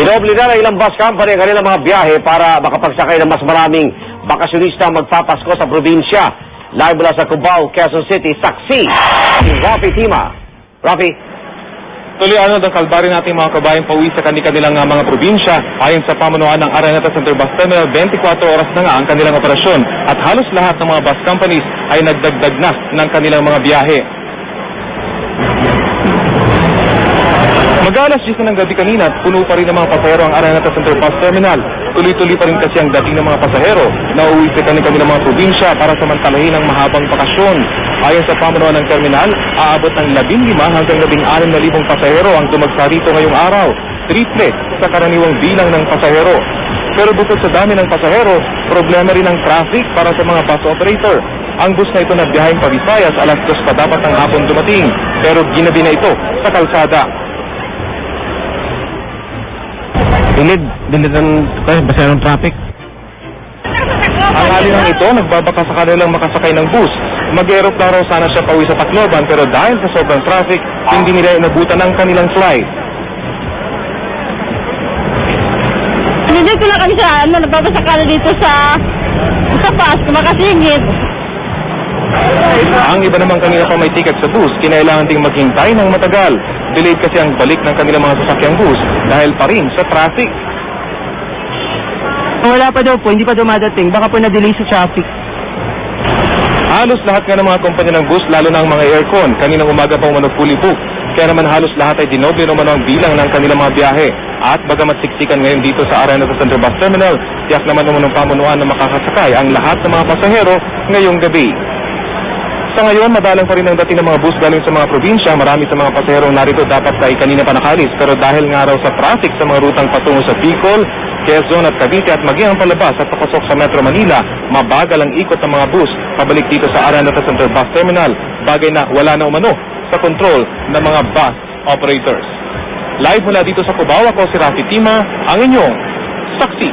Dinoble na ng ilang bus company ang kanilang mga biyahe para makapagsakay ng mas maraming bakasyonista magpapasko sa probinsya. Live mula sa Cubao, Quezon City, saksi si Rafi Tima. Rafi? Tuloy ang kalbaryo nating mga kabayan pauwi sa kanilang mga probinsya. Ayon sa pamunuan ng Araneta Center Bus Terminal, 24 oras na nga ang kanilang operasyon at halos lahat ng mga bus companies ay nagdagdag na ng kanilang mga biyahe. Mag-alas 10 ng gabi kanina at puno pa rin ng mga pasahero ang Araneta Center Bus Terminal. Tuloy-tuloy pa rin kasi ang dating ng mga pasahero na uuwi sa kanilang mga probinsya para samantalahin ang mahabang bakasyon. Ayon sa pamunuan ng terminal, aabot ng 15 hanggang 16,000 pasahero ang dumagsa rito ngayong araw, triple sa karaniwang bilang ng pasahero. Pero bukod sa dami ng pasahero, problema rin ang traffic para sa mga bus operator. Ang bus na ito na biyaheng pa Visayas, alas 2 pa dapat ng hapon dumating, pero ginabi na ito sa kalsada. Dinit ang pasahero ng traffic. Ang alinang ito nagbabaka sa kanilang makasakay ng bus. Mag-aeroplano sana siya pauwi sa Tacloban pero dahil sa sobrang traffic, hindi nila inabutan ang kanilang flight. Hindi ko lang kami sa nagbabasakala dito sa bus, makasingit. Ang iba naman kanila pa may ticket sa bus, kinailangan ding maghintay ng matagal. Delayed kasi ang balik ng kanilang mga sasakyang bus dahil pa rin sa traffic. Wala pa daw po, hindi pa dumadating. Baka po na-delay sa traffic. Halos lahat nga ng mga kumpanya ng bus, lalo na ang mga aircon, kaninang umaga pa umano fully booked. Kaya naman halos lahat ay dinoble naman ang bilang ng kanilang mga biyahe. At bagamat siksikan ngayon dito sa Araneta Center Bus Terminal, tiyak naman naman ng pamunuan na makakasakay ang lahat ng mga pasahero ngayong gabi. Sa ngayon, madalang pa rin ang dating ng mga bus galing sa mga probinsya. Marami sa mga pasaherong narito dapat ay kanina pa nakalis. Pero dahil nga raw sa traffic sa mga rutang patungo sa Bicol, Quezon at Cavite at maging ang palabas at papasok sa Metro Manila, mabagal ang ikot ng mga bus pabalik dito sa Araneta Center Bus Terminal. Bagay na wala na umano sa kontrol ng mga bus operators. Live mula dito sa Cubao, ako si Rafi Tima, ang inyong saksi.